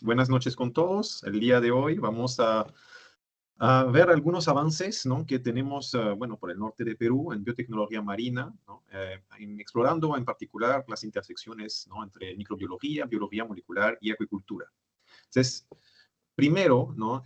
Buenas noches con todos. El día de hoy vamos a ver algunos avances, ¿no?, que tenemos, bueno, por el norte de Perú en biotecnología marina, ¿no? Explorando en particular las intersecciones, ¿no?, entre microbiología, biología molecular y acuicultura. Entonces, primero, ¿no?,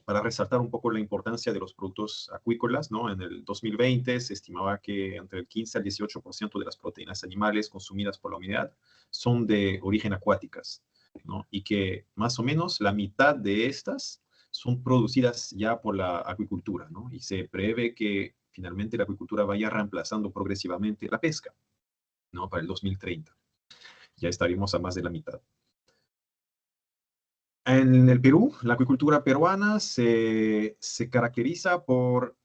para resaltar un poco la importancia de los productos acuícolas, ¿no?, en el 2020 se estimaba que entre el 15 al 18% de las proteínas animales consumidas por la humanidad son de origen acuáticas, ¿no? Y que más o menos la mitad de estas son producidas ya por la acuicultura, ¿no? Y se prevé que finalmente la acuicultura vaya reemplazando progresivamente la pesca, ¿no? Para el 2030. Ya estaremos a más de la mitad. En el Perú, la acuicultura peruana se caracteriza por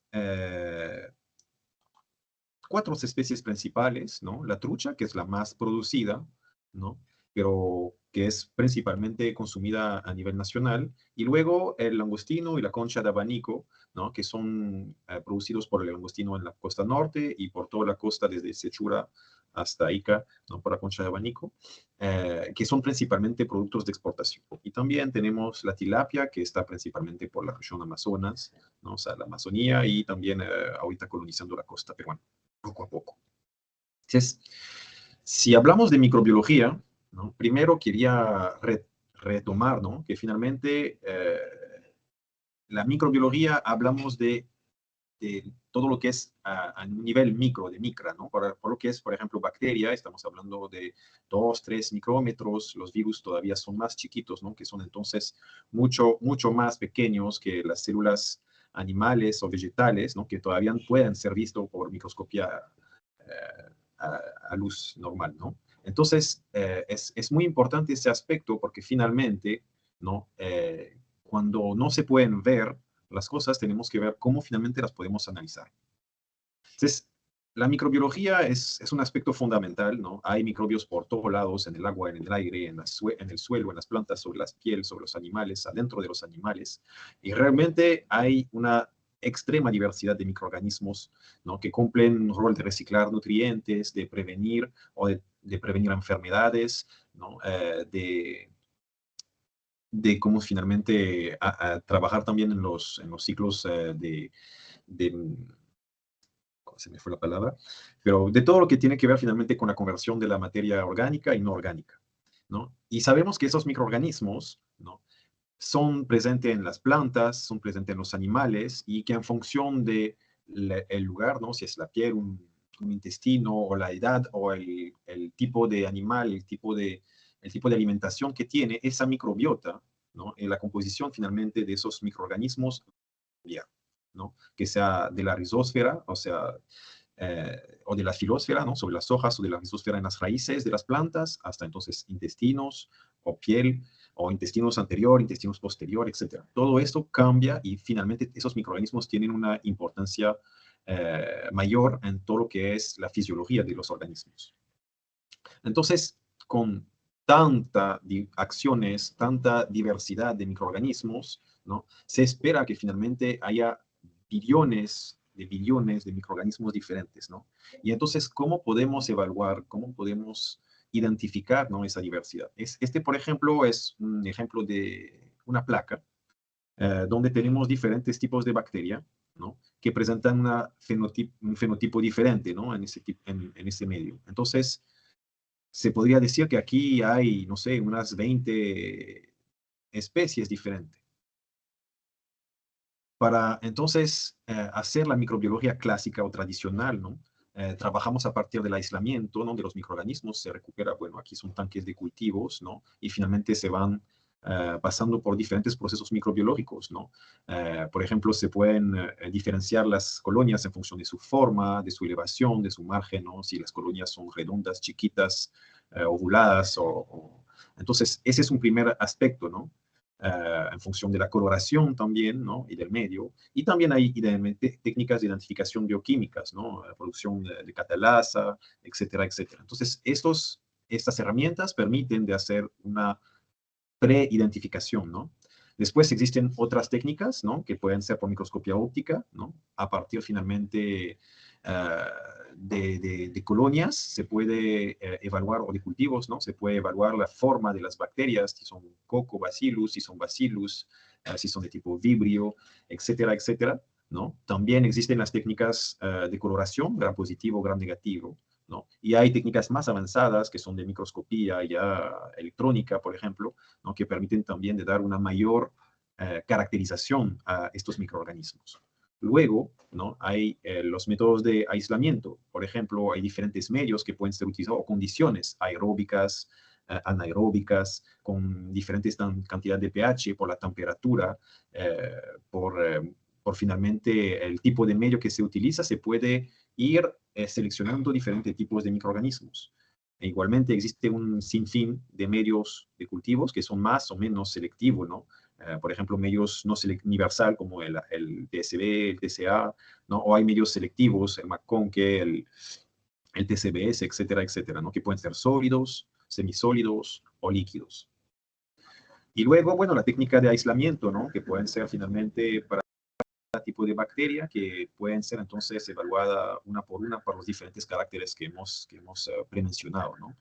cuatro especies principales, ¿no? La trucha, que es la más producida, ¿no?, pero que es principalmente consumida a nivel nacional, y luego el langostino y la concha de abanico, ¿no?, que son producidos por el langostino en la costa norte y por toda la costa desde Sechura hasta Ica, ¿no?, por la concha de abanico, que son principalmente productos de exportación. Y también tenemos la tilapia, que está principalmente por la región Amazonas, ¿no?, o sea, la Amazonía, y también ahorita colonizando la costa peruana poco a poco. Entonces, si hablamos de microbiología, ¿no?, primero quería retomar, ¿no?, que finalmente la microbiología hablamos de todo lo que es a un nivel micro, de micra, ¿no? Por lo que es, por ejemplo, bacteria, estamos hablando de 2, 3 micrómetros, los virus todavía son más chiquitos, ¿no?, que son entonces mucho más pequeños que las células animales o vegetales, ¿no?, que todavía pueden ser vistos por microscopía a luz normal, ¿no? Entonces, es muy importante ese aspecto porque finalmente, ¿no?, cuando no se pueden ver las cosas, tenemos que ver cómo finalmente las podemos analizar. Entonces, la microbiología es un aspecto fundamental, ¿no? Hay microbios por todos lados, en el agua, en el aire, en el suelo, en las plantas, sobre las pieles, sobre los animales, adentro de los animales. Y realmente hay una extrema diversidad de microorganismos, ¿no?, que cumplen un rol de reciclar nutrientes, de prevenir o de prevenir enfermedades, ¿no?, de cómo finalmente a trabajar también en los ciclos de se me fue la palabra, pero de todo lo que tiene que ver finalmente con la conversión de la materia orgánica y no orgánica, ¿no? Y sabemos que esos microorganismos, ¿no?, son presentes en las plantas, son presentes en los animales y que en función de el lugar, ¿no?, si es la piel, un intestino o la edad o el tipo de animal, el tipo de alimentación que tiene, esa microbiota, ¿no?, en la composición finalmente de esos microorganismos, ¿no?, que sea de la rizósfera, o sea, o de la filósfera, ¿no?, sobre las hojas, o de la rizósfera en las raíces de las plantas, hasta entonces intestinos o piel, o intestinos anterior, intestinos posterior, etcétera. Todo esto cambia y finalmente esos microorganismos tienen una importancia mayor en todo lo que es la fisiología de los organismos. Entonces, con tanta acciones, tanta diversidad de microorganismos, ¿no?, se espera que finalmente haya billones de microorganismos diferentes, ¿no? Y entonces, ¿cómo podemos evaluar, cómo podemos identificar, ¿no?, esa diversidad? Este, por ejemplo, es un ejemplo de una placa donde tenemos diferentes tipos de bacteria, ¿no?, que presentan un fenotipo diferente, ¿no?, en ese medio. Entonces, se podría decir que aquí hay, no sé, unas 20 especies diferentes. Para entonces hacer la microbiología clásica o tradicional, ¿no? Trabajamos a partir del aislamiento, ¿no?, de los microorganismos, se recupera, bueno, aquí son tanques de cultivos, ¿no?, y finalmente se van pasando por diferentes procesos microbiológicos, ¿no? Por ejemplo, se pueden diferenciar las colonias en función de su forma, de su elevación, de su margen, ¿no?, si las colonias son redondas, chiquitas, ovuladas, Entonces, ese es un primer aspecto, ¿no? En función de la coloración también, ¿no?, y del medio. Y también hay técnicas de identificación bioquímicas, ¿no?, la producción de catalasa, etcétera, etcétera. Entonces, estas herramientas permiten de hacer una pre-identificación, ¿no? Después existen otras técnicas, ¿no? Que pueden ser por microscopía óptica, ¿no? A partir finalmente de colonias se puede evaluar, o de cultivos, ¿no? Se puede evaluar la forma de las bacterias, si son Coccobacillus, si son Bacillus, si son de tipo Vibrio, etcétera, etcétera, ¿no? También existen las técnicas de coloración, gram positivo, gram negativo, ¿no? Y hay técnicas más avanzadas que son de microscopía ya electrónica, por ejemplo, ¿no? Que permiten también de dar una mayor caracterización a estos microorganismos. Luego, ¿no? Hay los métodos de aislamiento. Por ejemplo, hay diferentes medios que pueden ser utilizados, o condiciones aeróbicas, anaeróbicas, con diferentes cantidades de pH, por la temperatura, por finalmente el tipo de medio que se utiliza, se puede ir seleccionando diferentes tipos de microorganismos. E igualmente existe un sinfín de medios de cultivos que son más o menos selectivos, ¿no? Por ejemplo, medios no universal como el TSB, el TCA, ¿no? O hay medios selectivos, el McConke, el TCBS, etcétera, etcétera, ¿no? Que pueden ser sólidos, semisólidos o líquidos. Y luego, bueno, la técnica de aislamiento, ¿no? Que pueden ser finalmente para tipo de bacteria que pueden ser entonces evaluada una por los diferentes caracteres que hemos premencionado, ¿no?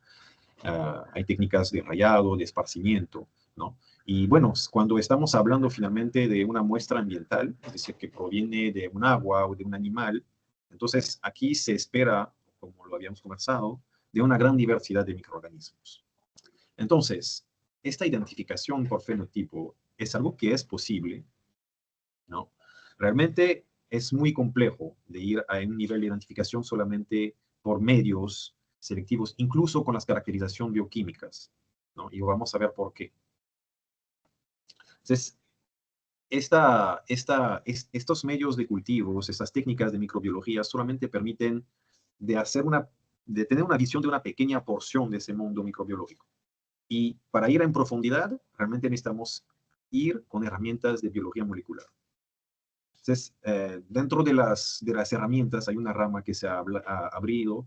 Hay técnicas de rayado, de esparcimiento, ¿no? Y bueno, cuando estamos hablando finalmente de una muestra ambiental, es decir, que proviene de un agua o de un animal, entonces aquí se espera, como lo habíamos conversado, de una gran diversidad de microorganismos. Entonces, esta identificación por fenotipo es algo que es posible, ¿no? Realmente es muy complejo de ir a un nivel de identificación solamente por medios selectivos, incluso con las caracterizaciones bioquímicas, ¿no? Y vamos a ver por qué. Entonces, estos medios de cultivos, estas técnicas de microbiología solamente permiten de tener una visión de una pequeña porción de ese mundo microbiológico. Y para ir en profundidad, realmente necesitamos ir con herramientas de biología molecular. Entonces, dentro de las herramientas hay una rama que se ha abierto,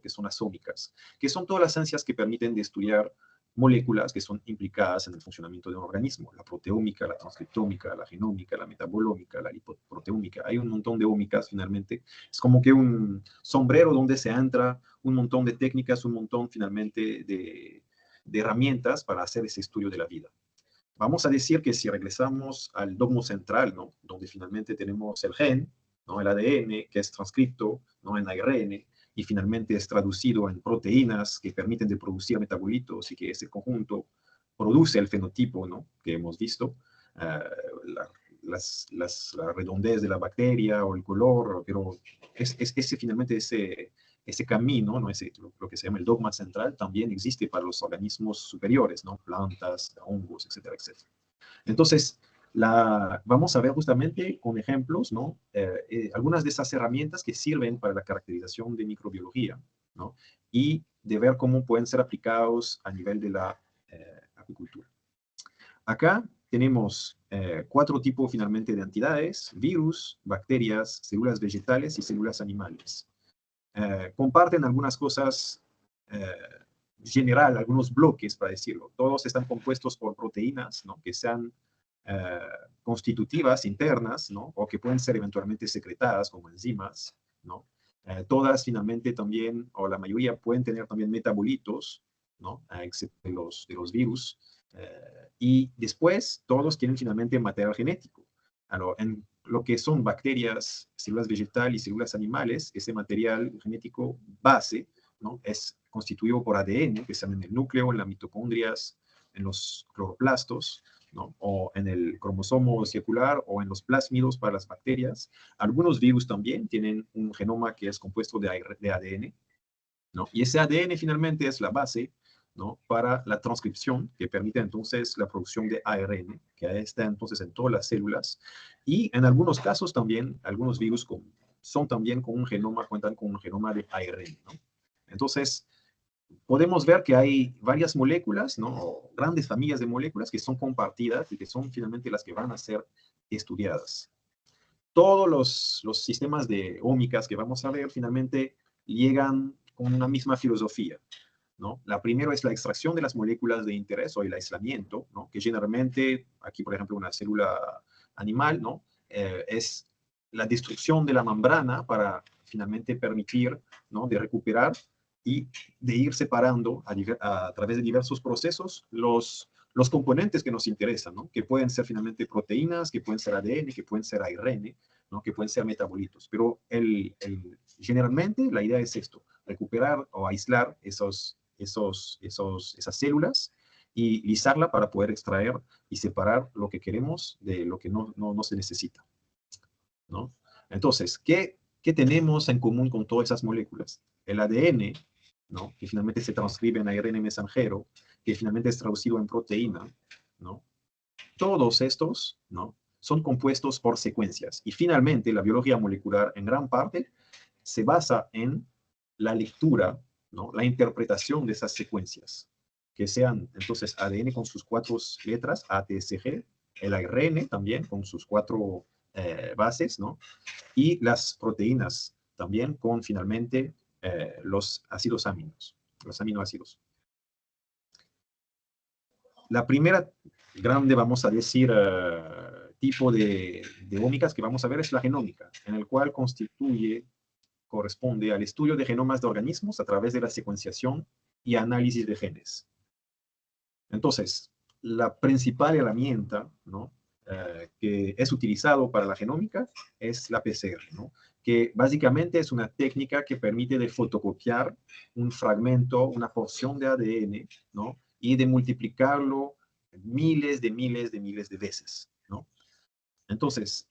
que son las ómicas, que son todas las ciencias que permiten de estudiar moléculas que son implicadas en el funcionamiento de un organismo. La proteómica, la transcriptómica, la genómica, la metabolómica, la lipoproteómica. Hay un montón de ómicas finalmente. Es como que un sombrero donde se entra un montón de técnicas, un montón finalmente de herramientas para hacer ese estudio de la vida. Vamos a decir que si regresamos al dogma central, ¿no? Donde finalmente tenemos el gen, ¿no? El ADN, que es transcrito, ¿no? En ARN, y finalmente es traducido en proteínas que permiten de producir metabolitos y que ese conjunto produce el fenotipo, ¿no? Que hemos visto, la redondez de la bacteria o el color, pero finalmente ese camino, ¿no? Lo que se llama el dogma central, también existe para los organismos superiores, ¿no? Plantas, hongos, etcétera, etcétera. Entonces, vamos a ver justamente con ejemplos, ¿no? Algunas de esas herramientas que sirven para la caracterización de microbiología, ¿no? Y de ver cómo pueden ser aplicados a nivel de la apicultura. Acá tenemos 4 tipos finalmente de entidades: virus, bacterias, células vegetales y células animales. Comparten algunas cosas general, algunos bloques, para decirlo. Todos están compuestos por proteínas, ¿no? Que sean constitutivas, internas, ¿no? O que pueden ser eventualmente secretadas como enzimas, ¿no? Todas finalmente también, o la mayoría, pueden tener también metabolitos, ¿no? Excepto de los virus. Y después, todos tienen finalmente material genético. En lo que son bacterias, células vegetales y células animales, ese material genético base, ¿no? Es constituido por ADN, que está en el núcleo, en las mitocondrias, en los cloroplastos, ¿no? O en el cromosomo circular o en los plásmidos para las bacterias. Algunos virus también tienen un genoma que es compuesto de ADN, ¿no? Y ese ADN finalmente es la base, ¿no? Para la transcripción, que permite entonces la producción de ARN, que está entonces en todas las células. Y en algunos casos también, algunos virus son también con un genoma, cuentan con un genoma de ARN, ¿no? Entonces, podemos ver que hay varias moléculas, ¿no? O grandes familias de moléculas que son compartidas y que son finalmente las que van a ser estudiadas. Todos los sistemas de ómicas que vamos a ver finalmente llegan con una misma filosofía. ¿no? La primera es la extracción de las moléculas de interés o el aislamiento, ¿no? Que generalmente, aquí por ejemplo una célula animal, ¿no? Es la destrucción de la membrana para finalmente permitir, ¿no? De recuperar y de ir separando a través de diversos procesos los componentes que nos interesan, ¿no? Que pueden ser finalmente proteínas, que pueden ser ADN, que pueden ser ARN, ¿no? Que pueden ser metabolitos. Pero generalmente la idea es esto, recuperar o aislar esas células y lisarla para poder extraer y separar lo que queremos de lo que no se necesita, ¿no? Entonces, ¿qué tenemos en común con todas esas moléculas? El ADN, ¿no? Que finalmente se transcribe en ARN mensajero, que finalmente es traducido en proteína, ¿no? Todos estos, ¿no? Son compuestos por secuencias. Y finalmente, la biología molecular, en gran parte, se basa en la lectura, ¿no? La interpretación de esas secuencias, que sean entonces ADN con sus 4 letras, A, T, C, G, el ARN también con sus 4 bases, ¿no? Y las proteínas también con finalmente los ácidos aminos, los aminoácidos. La primera grande, vamos a decir, tipo de ómicas que vamos a ver es la genómica, en el cual corresponde al estudio de genomas de organismos a través de la secuenciación y análisis de genes. Entonces, la principal herramienta, ¿no? Que es utilizado para la genómica es la PCR, ¿no? Que básicamente es una técnica que permite de fotocopiar un fragmento, una porción de ADN, ¿no? Y de multiplicarlo miles de veces, ¿no? Entonces,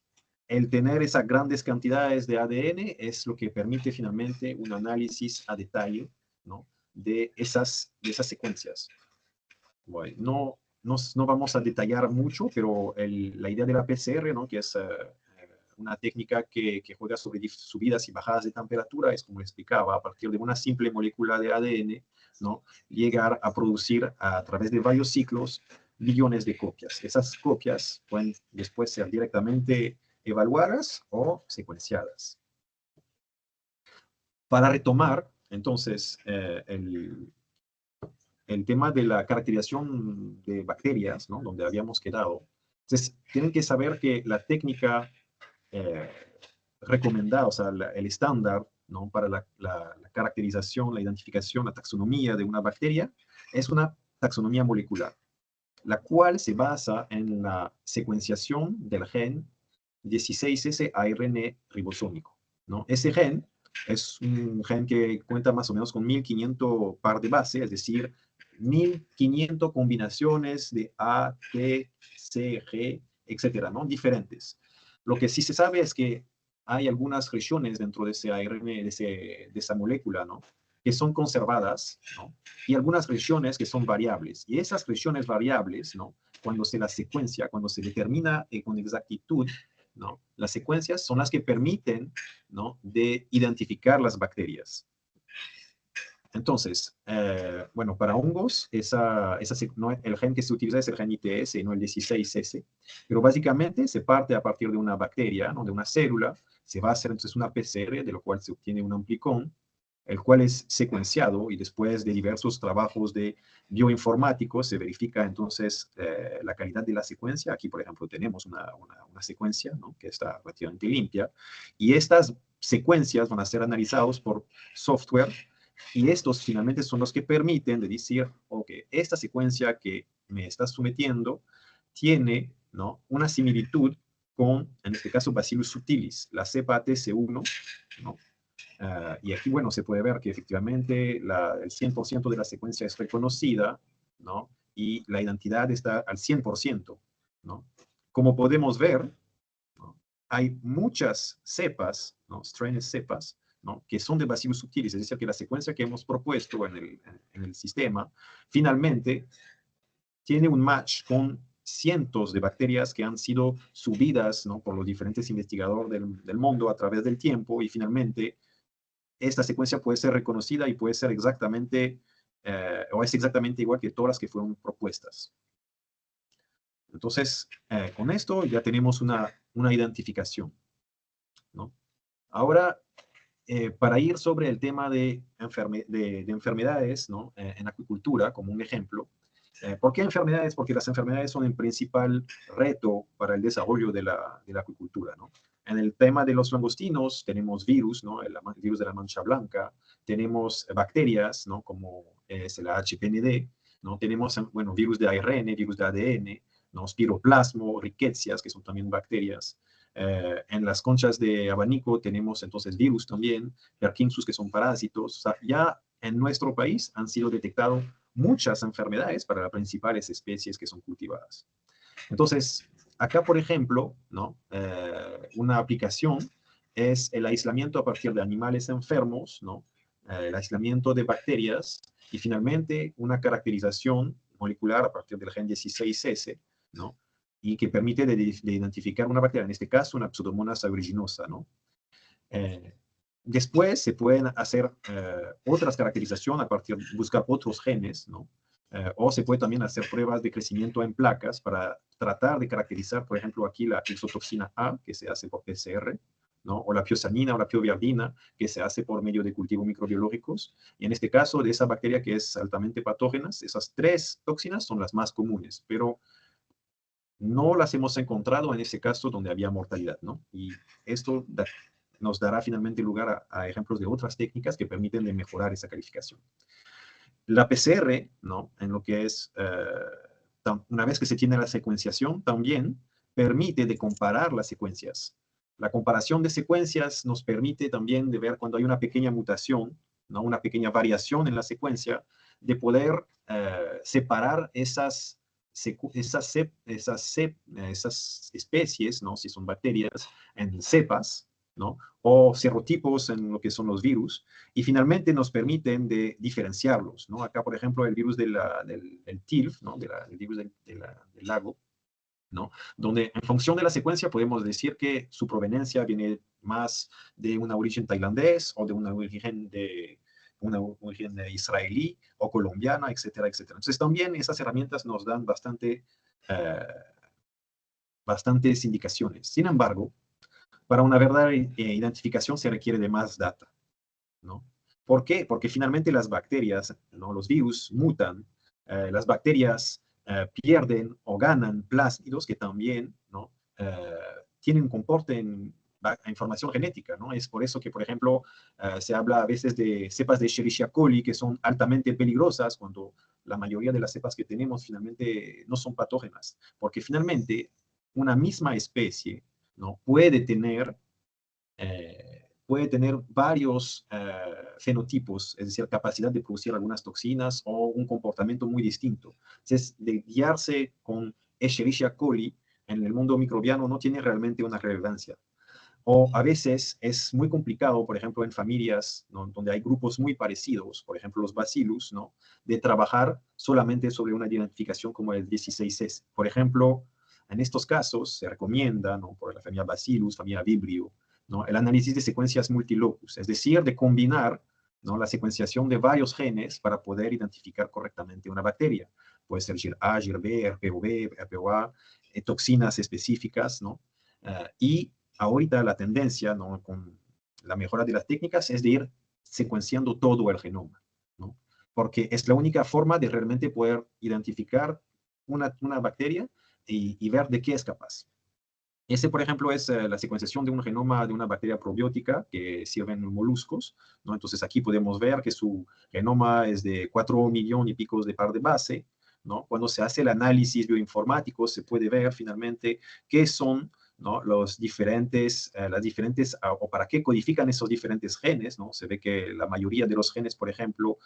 el tener esas grandes cantidades de ADN es lo que permite finalmente un análisis a detalle, ¿no? De esas secuencias. Bueno, no vamos a detallar mucho, pero la idea de la PCR, ¿no? Que es una técnica que juega sobre subidas y bajadas de temperatura, es como explicaba, a partir de una simple molécula de ADN, ¿no? Llegar a producir a través de varios ciclos millones de copias. Esas copias pueden después ser directamente evaluadas o secuenciadas. Para retomar, entonces, el tema de la caracterización de bacterias, ¿no? Donde habíamos quedado. Entonces, tienen que saber que la técnica eh, recomendada, o sea, el estándar, ¿no? Para la caracterización, la identificación, la taxonomía de una bacteria, es una taxonomía molecular, la cual se basa en la secuenciación del gen 16S ARN ribosómico, ¿no? Ese gen es un gen que cuenta más o menos con 1500 par de base, es decir, 1500 combinaciones de A, T, C, G, etcétera, ¿no? Diferentes. Lo que sí se sabe es que hay algunas regiones dentro de ese ARN, de esa molécula, ¿no? Que son conservadas, ¿no? Y algunas regiones que son variables. Y esas regiones variables, ¿no? Cuando se las secuencia, cuando se determina con exactitud, ¿no? Las secuencias son las que permiten, ¿no? De identificar las bacterias. Entonces, bueno, para hongos, no, el gen que se utiliza es el gen ITS, no el 16S, pero básicamente se parte a partir de una bacteria, ¿no? De una célula, se va a hacer entonces una PCR, de lo cual se obtiene un amplicón, el cual es secuenciado y después de diversos trabajos de bioinformáticos se verifica entonces la calidad de la secuencia. Aquí, por ejemplo, tenemos una secuencia, ¿no? Que está relativamente limpia, y estas secuencias van a ser analizados por software y estos finalmente son los que permiten de decir, ok, esta secuencia que me estás sometiendo tiene, ¿no? Una similitud con, en este caso, Bacillus subtilis, la cepa TC1, ¿no? Y aquí, bueno, se puede ver que efectivamente el 100% de la secuencia es reconocida, ¿no? Y la identidad está al 100%, ¿no? Como podemos ver, ¿no? Hay muchas cepas, ¿no? Strains cepas, ¿no? Que son de Bacillus subtilis, es decir, que la secuencia que hemos propuesto en el sistema finalmente tiene un match con cientos de bacterias que han sido subidas, ¿no? Por los diferentes investigadores del mundo a través del tiempo y finalmente esta secuencia puede ser reconocida y puede ser exactamente, o es exactamente igual que todas las que fueron propuestas. Entonces, con esto ya tenemos una identificación, ¿no? Ahora, para ir sobre el tema de, de enfermedades, ¿no? En acuicultura, como un ejemplo. ¿Por qué enfermedades? Porque las enfermedades son el principal reto para el desarrollo de la acuicultura, ¿no? En el tema de los langostinos tenemos virus, ¿no? El virus de la mancha blanca, tenemos bacterias, ¿no? Como es el HPND, ¿no? Tenemos, bueno, virus de ARN, virus de ADN, ¿no? Spiroplasmo, rickettsias, que son también bacterias. En las conchas de abanico tenemos entonces virus también, Perkinsus, que son parásitos. O sea, ya en nuestro país han sido detectados muchas enfermedades para las principales especies que son cultivadas. Entonces, acá, por ejemplo, ¿no? Una aplicación es el aislamiento a partir de animales enfermos, ¿no? El aislamiento de bacterias y finalmente una caracterización molecular a partir del gen 16S, ¿no? Y que permite de identificar una bacteria, en este caso una Pseudomonas aeruginosa, ¿no? Después se pueden hacer otras caracterizaciones a partir de buscar otros genes, ¿no? O se puede también hacer pruebas de crecimiento en placas para tratar de caracterizar, por ejemplo, aquí la exotoxina A, que se hace por PCR, ¿no? O la piosanina o la pioviardina, que se hace por medio de cultivos microbiológicos. Y en este caso, de esa bacteria que es altamente patógena, esas tres toxinas son las más comunes, pero no las hemos encontrado en ese caso donde había mortalidad, ¿no? Y esto nos dará finalmente lugar a ejemplos de otras técnicas que permiten de mejorar esa calificación. La PCR, ¿no? En lo que es, una vez que se tiene la secuenciación, también permite de comparar las secuencias. La comparación de secuencias nos permite también de ver cuando hay una pequeña mutación, ¿no? Una pequeña variación en la secuencia, de poder separar esas especies, ¿no? Si son bacterias, en cepas, ¿no? O serotipos en lo que son los virus, y finalmente nos permiten de diferenciarlos, ¿no? Acá, por ejemplo, el virus del TILF, ¿no? El virus del lago, ¿no? Donde en función de la secuencia podemos decir que su proveniencia viene más de un origen tailandés o de un origen israelí o colombiana, etcétera, etcétera. Entonces también esas herramientas nos dan bastantes indicaciones. Sin embargo, para una verdadera identificación se requiere de más data, ¿no? ¿Por qué? Porque finalmente las bacterias, ¿no? Los virus mutan, las bacterias pierden o ganan plásmidos que también, ¿no? Comporten información genética, ¿no? Es por eso que, por ejemplo, se habla a veces de cepas de Escherichia coli que son altamente peligrosas cuando la mayoría de las cepas que tenemos finalmente no son patógenas, porque finalmente una misma especie, ¿no? Puede tener varios fenotipos, es decir, capacidad de producir algunas toxinas o un comportamiento muy distinto. Entonces, de guiarse con Escherichia coli en el mundo microbiano no tiene realmente una relevancia. O a veces es muy complicado, por ejemplo, en familias, ¿no? Donde hay grupos muy parecidos, por ejemplo, los bacillus, ¿no? De trabajar solamente sobre una identificación como el 16S. Por ejemplo, en estos casos se recomienda, ¿no? Por la familia Bacillus, familia Vibrio, ¿no? El análisis de secuencias multilocus, es decir, de combinar, ¿no? La secuenciación de varios genes para poder identificar correctamente una bacteria. Puede ser GIR-A, GIR-B, RPOB, RPOA, toxinas específicas, ¿no? Y ahorita la tendencia, ¿no? Con la mejora de las técnicas es de ir secuenciando todo el genoma, ¿no? Porque es la única forma de realmente poder identificar una bacteria y ver de qué es capaz. Ese, por ejemplo, es la secuenciación de un genoma de una bacteria probiótica que sirven moluscos, ¿no? Entonces aquí podemos ver que su genoma es de 4 millones y pico de par de base, ¿no? Cuando se hace el análisis bioinformático se puede ver finalmente qué son, ¿no? Las diferentes, o para qué codifican esos diferentes genes, ¿no? Se ve que la mayoría de los genes, por ejemplo,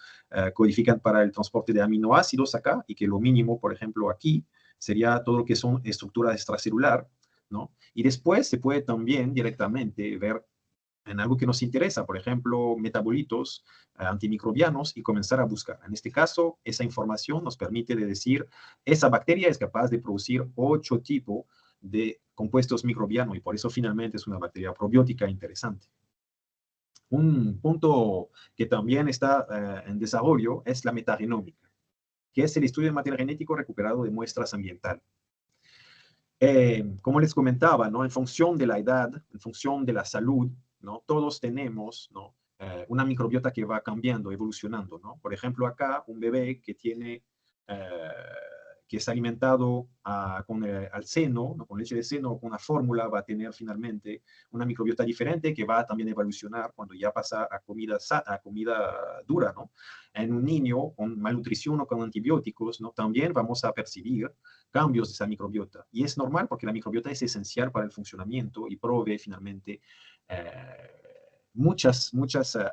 codifican para el transporte de aminoácidos acá, y que lo mínimo, por ejemplo, aquí, sería todo lo que son estructuras extracelular, ¿no? Y después se puede también directamente ver en algo que nos interesa, por ejemplo, metabolitos antimicrobianos, y comenzar a buscar. En este caso, esa información nos permite de decir, esa bacteria es capaz de producir 8 tipos de compuestos microbianos, y por eso finalmente es una bacteria probiótica interesante. Un punto que también está en desarrollo es la metagenómica, que es el estudio de material genético recuperado de muestras ambientales. Como les comentaba, ¿no? En función de la edad, en función de la salud, ¿no? Todos tenemos, ¿no? Una microbiota que va cambiando, evolucionando, ¿no? Por ejemplo, acá un bebé que tiene, eh, que es alimentado al seno, ¿no? Con leche de seno o con una fórmula, va a tener finalmente una microbiota diferente que va a también evolucionar cuando ya pasa a comida dura, ¿no? En un niño con malnutrición o con antibióticos, ¿no? También vamos a percibir cambios de esa microbiota. Y es normal porque la microbiota es esencial para el funcionamiento y provee finalmente muchas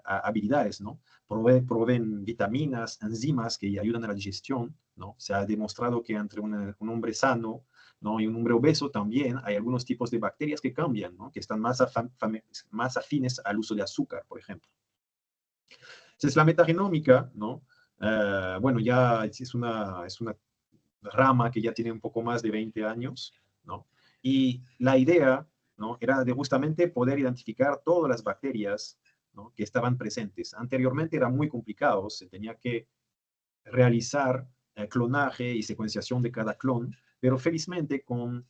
habilidades, ¿no? Proveen vitaminas, enzimas que ayudan a la digestión, ¿no? Se ha demostrado que entre un hombre sano, ¿no? Y un hombre obeso también hay algunos tipos de bacterias que cambian, ¿no? Que están más afines al uso de azúcar, por ejemplo. Entonces, la metagenómica, ¿no? Bueno, ya es una rama que ya tiene un poco más de 20 años, ¿no? Y la idea, ¿no? Era de justamente poder identificar todas las bacterias, ¿no? Que estaban presentes. Anteriormente era muy complicado, se tenía que realizar clonaje y secuenciación de cada clon, pero felizmente con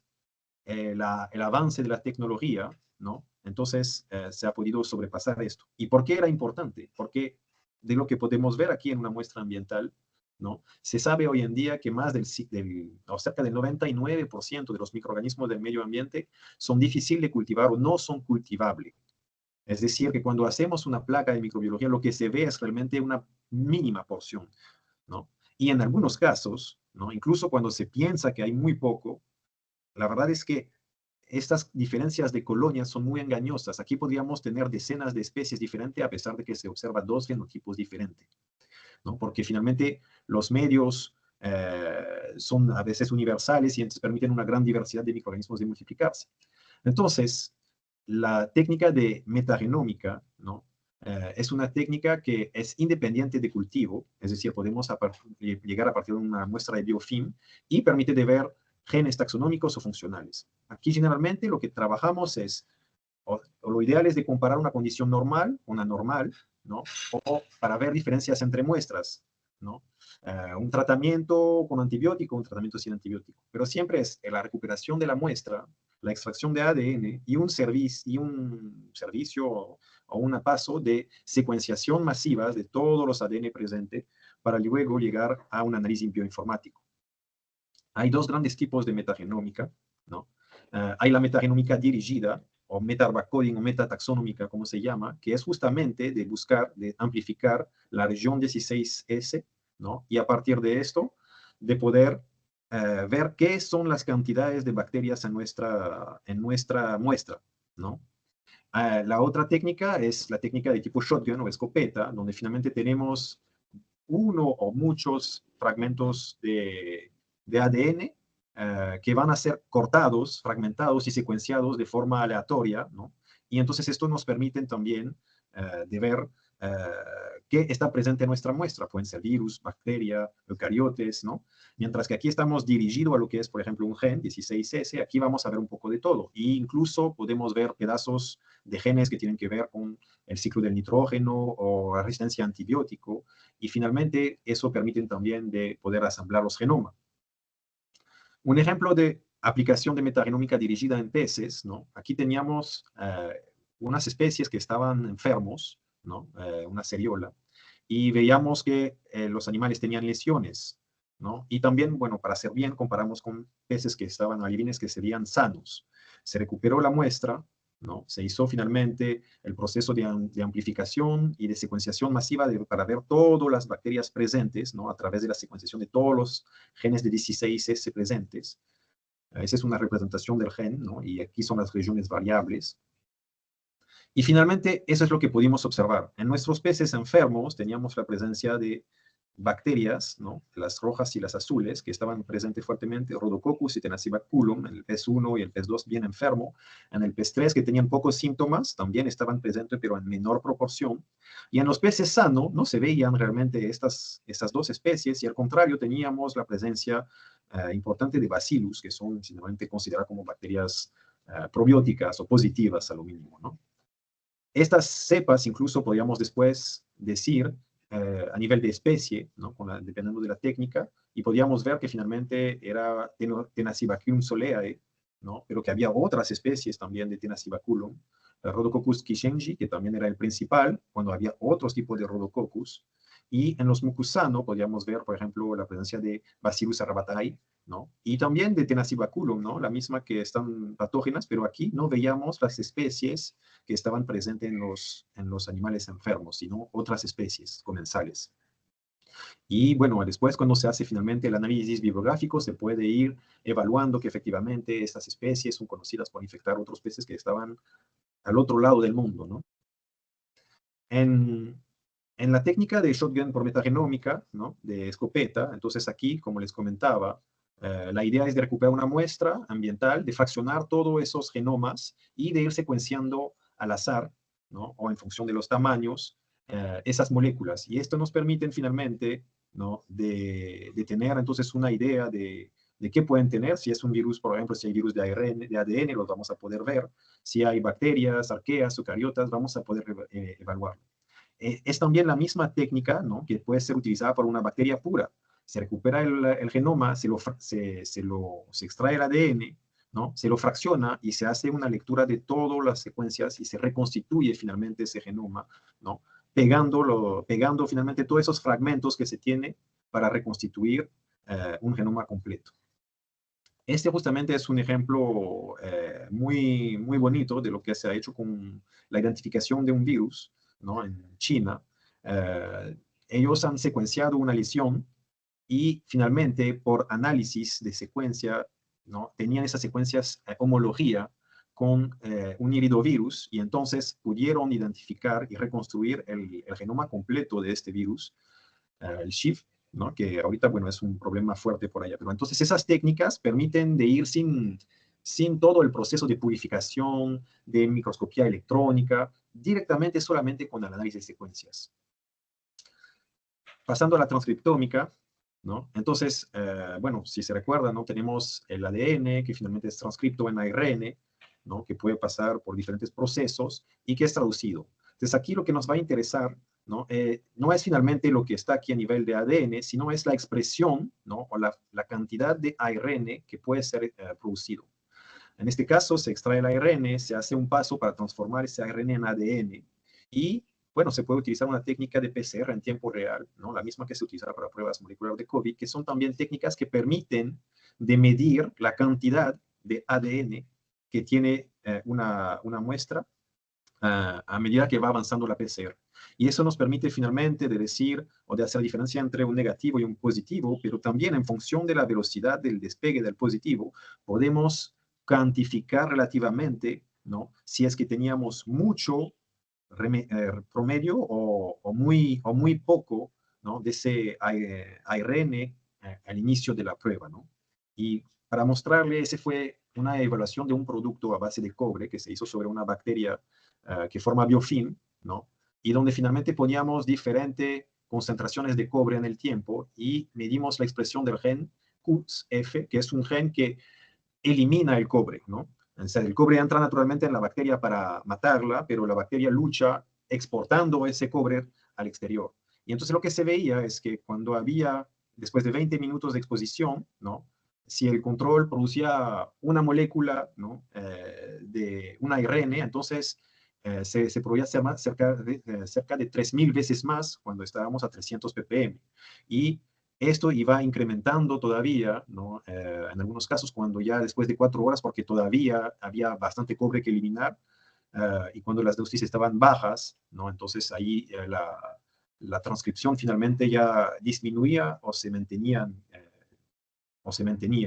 el avance de la tecnología, ¿no? Entonces se ha podido sobrepasar esto. ¿Y por qué era importante? Porque de lo que podemos ver aquí en una muestra ambiental, ¿no? Se sabe hoy en día que o cerca del 99% de los microorganismos del medio ambiente son difíciles de cultivar o no son cultivables. Es decir, que cuando hacemos una placa de microbiología, lo que se ve es realmente una mínima porción, ¿no? Y en algunos casos, ¿no? Incluso cuando se piensa que hay muy poco, la verdad es que estas diferencias de colonias son muy engañosas. Aquí podríamos tener decenas de especies diferentes a pesar de que se observan dos fenotipos diferentes, ¿no? Porque finalmente los medios son a veces universales y entonces permiten una gran diversidad de microorganismos de multiplicarse. Entonces, la técnica de metagenómica, ¿no? Es una técnica que es independiente de cultivo, es decir, podemos llegar a partir de una muestra de biofilm y permite de ver genes taxonómicos o funcionales. Aquí generalmente lo que trabajamos es, o lo ideal es de comparar una condición normal, una normal, ¿no? O para ver diferencias entre muestras, ¿no? Un tratamiento con antibiótico, un tratamiento sin antibiótico. Pero siempre es la recuperación de la muestra, la extracción de ADN y un servicio o un paso de secuenciación masiva de todos los ADN presentes para luego llegar a un análisis bioinformático. Hay dos grandes tipos de metagenómica, ¿no? Hay la metagenómica dirigida, o meta-arbacoding o metataxonómica, como se llama, que es justamente de buscar, de amplificar la región 16S, ¿no? Y a partir de esto, de poder ver qué son las cantidades de bacterias en nuestra muestra, ¿no? La otra técnica es la técnica de tipo shotgun o escopeta, donde finalmente tenemos uno o muchos fragmentos de ADN que van a ser cortados, fragmentados y secuenciados de forma aleatoria, ¿no? Y entonces esto nos permite también de ver eh, qué está presente en nuestra muestra. Pueden ser virus, bacteria, eucariotes, ¿no? Mientras que aquí estamos dirigidos a lo que es, por ejemplo, un gen 16S, aquí vamos a ver un poco de todo. E incluso podemos ver pedazos de genes que tienen que ver con el ciclo del nitrógeno o la resistencia a antibiótico. Y finalmente, eso permite también de poder asamblar los genomas. Un ejemplo de aplicación de metagenómica dirigida en peces, ¿no? Aquí teníamos unas especies que estaban enfermos, ¿no? Una seriola, y veíamos que los animales tenían lesiones, ¿no? Y también, bueno, para hacer bien, comparamos con peces que estaban alevines que serían sanos. Se recuperó la muestra, ¿no? Se hizo finalmente el proceso de amplificación y de secuenciación masiva para ver todas las bacterias presentes, ¿no? A través de la secuenciación de todos los genes de 16S presentes. Esa es una representación del gen, ¿no? Y aquí son las regiones variables. Y finalmente, eso es lo que pudimos observar. En nuestros peces enfermos teníamos la presencia de bacterias, ¿no? Las rojas y las azules, que estaban presentes fuertemente, Rhodococcus y Tenacibaculum, en el pez 1 y el pez 2 bien enfermo. En el pez 3, que tenían pocos síntomas, también estaban presentes, pero en menor proporción. Y en los peces sanos no se veían realmente estas dos especies, y al contrario, teníamos la presencia importante de bacillus, que son generalmente consideradas como bacterias probióticas o positivas a lo mínimo, ¿no? Estas cepas incluso podríamos después decir a nivel de especie, ¿no? Dependiendo de la técnica, y podíamos ver que finalmente era Tenacibaculum soleae, ¿no? Pero que había otras especies también de Tenacibaculum, Rhodococcus kishenji, que también era el principal, cuando había otros tipos de Rhodococcus. Y en los mucusano podíamos ver, por ejemplo, la presencia de Bacillus arabatae, ¿no? Y también de Tenacibaculum, ¿no? La misma que están patógenas, pero aquí no veíamos las especies que estaban presentes en los animales enfermos, sino otras especies comensales. Y bueno, después cuando se hace finalmente el análisis bibliográfico, se puede ir evaluando que efectivamente estas especies son conocidas por infectar otros peces que estaban al otro lado del mundo, ¿no? En la técnica de shotgun por metagenómica, ¿no? De escopeta, entonces aquí, como les comentaba, la idea es de recuperar una muestra ambiental, de fraccionar todos esos genomas y de ir secuenciando al azar, ¿no? O en función de los tamaños, esas moléculas. Y esto nos permite finalmente, ¿no? De tener entonces una idea de qué pueden tener. Si es un virus, por ejemplo, si hay virus de ADN, los vamos a poder ver. Si hay bacterias, arqueas, eucariotas, vamos a poder evaluarlo. Es también la misma técnica, ¿no? Que puede ser utilizada por una bacteria pura. Se recupera el genoma, se extrae el ADN, ¿no? Se lo fracciona y se hace una lectura de todas las secuencias y se reconstituye finalmente ese genoma, ¿no? Pegando finalmente todos esos fragmentos que se tiene para reconstituir un genoma completo. Este justamente es un ejemplo muy, muy bonito de lo que se ha hecho con la identificación de un virus, ¿no? En China. Ellos han secuenciado una lesión y finalmente por análisis de secuencia, ¿no? Tenían esas secuencias homología con un iridovirus y entonces pudieron identificar y reconstruir el genoma completo de este virus, el SHIV, ¿no? Que ahorita, bueno, es un problema fuerte por allá. Pero entonces esas técnicas permiten de ir sin todo el proceso de purificación, de microscopía electrónica, directamente solamente con el análisis de secuencias. Pasando a la transcriptómica, ¿no? Entonces, bueno, si se recuerdan, ¿no? Tenemos el ADN, que finalmente es transcripto en ARN, ¿no? Que puede pasar por diferentes procesos y que es traducido. Entonces, aquí lo que nos va a interesar, ¿no? No es finalmente lo que está aquí a nivel de ADN, sino es la expresión, ¿no? O la cantidad de ARN que puede ser producido. En este caso, se extrae el ARN, se hace un paso para transformar ese ARN en ADN y, bueno, se puede utilizar una técnica de PCR en tiempo real, ¿no? La misma que se utiliza para pruebas moleculares de COVID, que son también técnicas que permiten de medir la cantidad de ADN que tiene una muestra a medida que va avanzando la PCR. Y eso nos permite finalmente de decir o de hacer diferencia entre un negativo y un positivo, pero también en función de la velocidad del despegue del positivo, podemos cuantificar relativamente, ¿no? Si es que teníamos mucho promedio o muy poco, ¿no? De ese ARN al inicio de la prueba, ¿no? Y para mostrarle, ese fue una evaluación de un producto a base de cobre que se hizo sobre una bacteria que forma biofilm, ¿no? Y donde finalmente poníamos diferentes concentraciones de cobre en el tiempo y medimos la expresión del gen QF, que es un gen que elimina el cobre, ¿no? O sea, el cobre entra naturalmente en la bacteria para matarla, pero la bacteria lucha exportando ese cobre al exterior. Y entonces lo que se veía es que cuando había, después de 20 minutos de exposición, ¿no? Si el control producía una molécula, ¿no? De una ARN, entonces se producía cerca de 3.000 veces más cuando estábamos a 300 ppm. Y esto iba incrementando todavía, ¿no? En algunos casos cuando ya después de 4 horas, porque todavía había bastante cobre que eliminar, y cuando las dosis estaban bajas, ¿no? Entonces ahí la transcripción finalmente ya disminuía o se mantenía,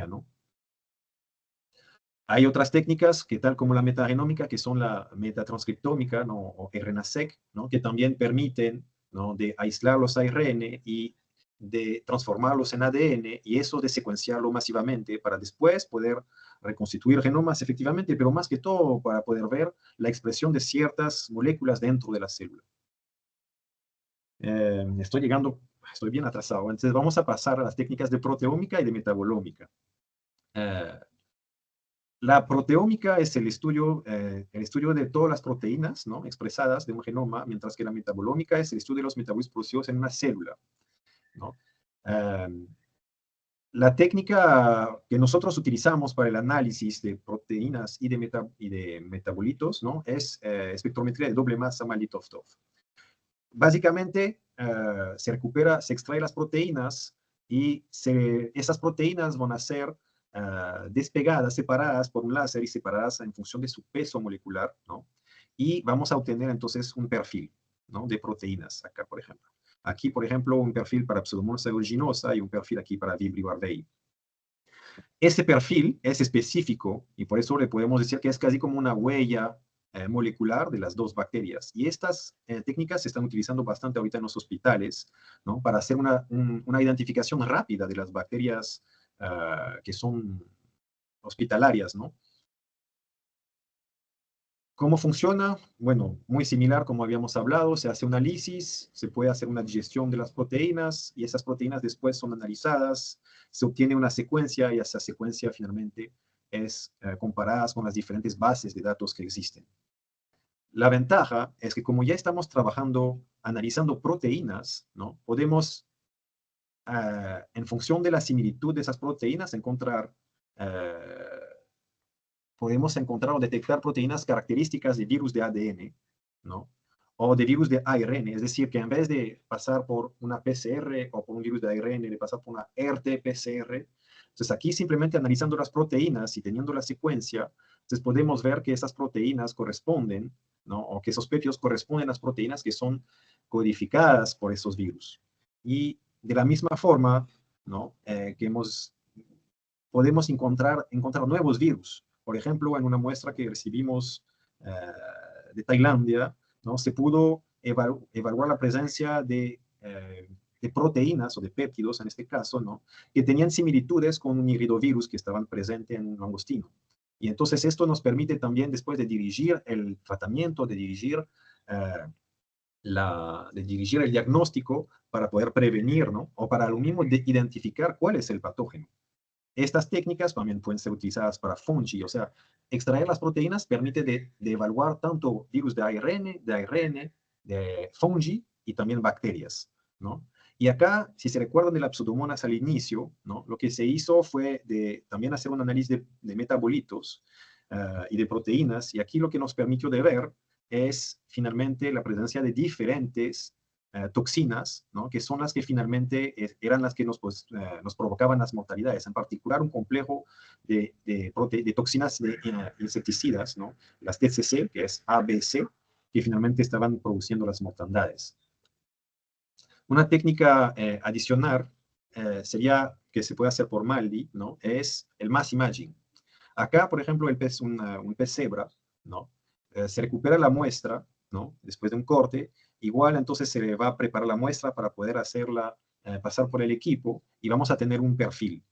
¿no? Hay otras técnicas que tal como la metagenómica, que son la metatranscriptómica, ¿no? O RNA-seq, ¿no? Que también permiten, ¿no? De aislar los ARN y de transformarlos en ADN y eso de secuenciarlo masivamente para después poder reconstituir genomas efectivamente, pero más que todo para poder ver la expresión de ciertas moléculas dentro de la célula. Estoy bien atrasado, entonces vamos a pasar a las técnicas de proteómica y de metabolómica. La proteómica es el estudio de todas las proteínas, ¿no? Expresadas de un genoma, mientras que la metabolómica es el estudio de los metabolitos producidos en una célula, ¿no? La técnica que nosotros utilizamos para el análisis de proteínas y de metabolitos, ¿no? Es espectrometría de doble masa Malitov-Tov. Básicamente, se extrae las proteínas y esas proteínas van a ser despegadas, separadas por un láser y separadas en función de su peso molecular, ¿no? Y vamos a obtener entonces un perfil, ¿no? De proteínas, acá, por ejemplo. Aquí, por ejemplo, un perfil para Pseudomonas aeruginosa y un perfil aquí para Vibrio varvei. Ese perfil es específico y por eso le podemos decir que es casi como una huella molecular de las dos bacterias. Y estas técnicas se están utilizando bastante ahorita en los hospitales, ¿no? Para hacer una identificación rápida de las bacterias que son hospitalarias, ¿no? ¿Cómo funciona? Bueno, muy similar como habíamos hablado, se hace un análisis, se puede hacer una digestión de las proteínas y esas proteínas después son analizadas, se obtiene una secuencia y esa secuencia finalmente es comparada con las diferentes bases de datos que existen. La ventaja es que como ya estamos trabajando, analizando proteínas, ¿no? Podemos, en función de la similitud de esas proteínas, podemos encontrar o detectar proteínas características de virus de ADN, ¿no? O de virus de ARN, es decir, que en vez de pasar por una PCR o por un virus de ARN, de pasar por una RT-PCR, entonces aquí simplemente analizando las proteínas y teniendo la secuencia, entonces podemos ver que esas proteínas corresponden, ¿no? O que esos péptidos corresponden a las proteínas que son codificadas por esos virus. Y de la misma forma, ¿no? Podemos encontrar nuevos virus. Por ejemplo, en una muestra que recibimos de Tailandia, ¿no? Se pudo evaluar la presencia de proteínas o de péptidos, en este caso, ¿no? Que tenían similitudes con un iridovirus que estaban presentes en un langostino. Y entonces esto nos permite también, después de dirigir el tratamiento, eh, de dirigir el diagnóstico para poder prevenir, ¿no? O para lo mismo de identificar cuál es el patógeno. Estas técnicas también pueden ser utilizadas para fungi, o sea, extraer las proteínas permite de evaluar tanto virus de fungi y también bacterias, ¿no? Y acá, si se recuerdan de la Pseudomonas al inicio, ¿no? Lo que se hizo fue de también hacer un análisis de metabolitos y de proteínas, y aquí lo que nos permitió de ver es finalmente la presencia de diferentes toxinas, ¿no? Que son las que finalmente eran las que nos provocaban las mortalidades, en particular un complejo de toxinas insecticidas, ¿no? Las TCC, que es ABC, que finalmente estaban produciendo las mortandades. Una técnica adicional sería que se puede hacer por MALDI, ¿no? Es el mass imaging. Acá, por ejemplo, un pez cebra, ¿no? Se recupera la muestra, ¿no? Después de un corte, igual entonces se le va a preparar la muestra para poder hacerla pasar por el equipo y vamos a tener un perfil.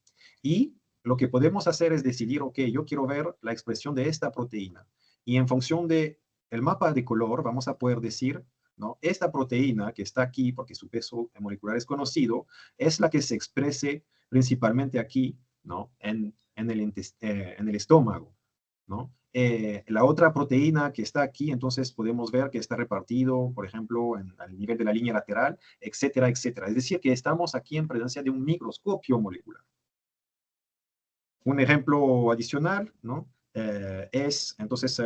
Y lo que podemos hacer es decidir, ok, yo quiero ver la expresión de esta proteína. Y en función del mapa de color, vamos a poder decir, ¿no? Esta proteína que está aquí, porque su peso molecular es conocido, es la que se exprese principalmente aquí, ¿no? En el estómago, ¿no? La otra proteína que está aquí, entonces podemos ver que está repartido, por ejemplo, al nivel de la línea lateral, etcétera, etcétera. Es decir, que estamos aquí en presencia de un microscopio molecular. Un ejemplo adicional, ¿no? Es entonces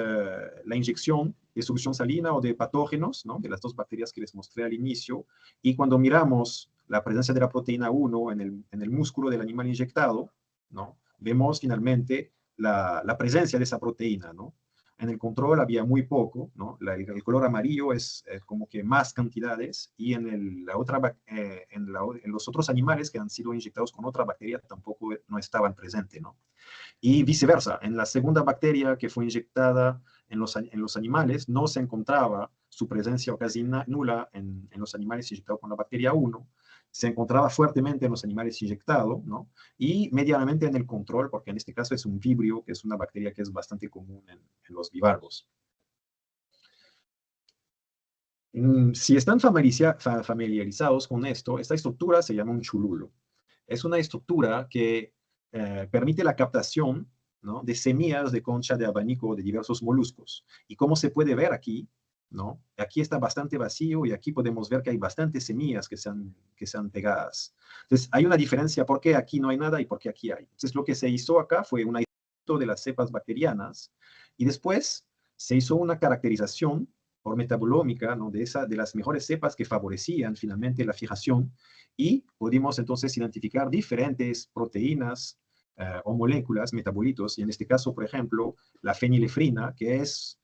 la inyección de solución salina o de patógenos, ¿no? De las dos bacterias que les mostré al inicio. Y cuando miramos la presencia de la proteína 1 en el músculo del animal inyectado, ¿no? Vemos finalmente la presencia de esa proteína, ¿no? En el control había muy poco, ¿no? El color amarillo es como que más cantidades y en los otros animales que han sido inyectados con otra bacteria tampoco no estaban presentes, ¿no? Y viceversa, en la segunda bacteria que fue inyectada en los animales no se encontraba su presencia o casi nula en los animales inyectados con la bacteria 1, se encontraba fuertemente en los animales inyectados, ¿no? Y medianamente en el control, porque en este caso es un vibrio, que es una bacteria que es bastante común en los bivalvos. Si están familiarizados con esto, esta estructura se llama un chululo. Es una estructura que permite la captación, ¿no? De semillas de concha de abanico de diversos moluscos. Y como se puede ver aquí, ¿no? Aquí está bastante vacío y aquí podemos ver que hay bastantes semillas que se han pegadas. Entonces, hay una diferencia por qué aquí no hay nada y por qué aquí hay. Entonces, lo que se hizo acá fue un aislamiento de las cepas bacterianas y después se hizo una caracterización por metabolómica, ¿no? De las mejores cepas que favorecían finalmente la fijación y pudimos entonces identificar diferentes proteínas o moléculas, metabolitos, y en este caso, por ejemplo, la fenilefrina, que es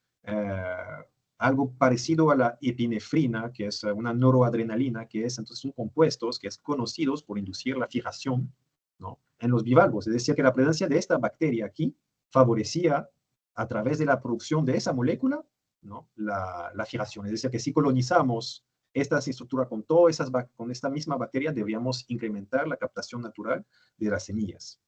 algo parecido a la epinefrina, que es una noradrenalina, que es entonces un compuestos que es conocidos por inducir la fijación, ¿no? En los bivalvos. Es decir, que la presencia de esta bacteria aquí favorecía a través de la producción de esa molécula, ¿no? La fijación. Es decir, que si colonizamos esta estructura con esta misma bacteria, deberíamos incrementar la captación natural de las semillas.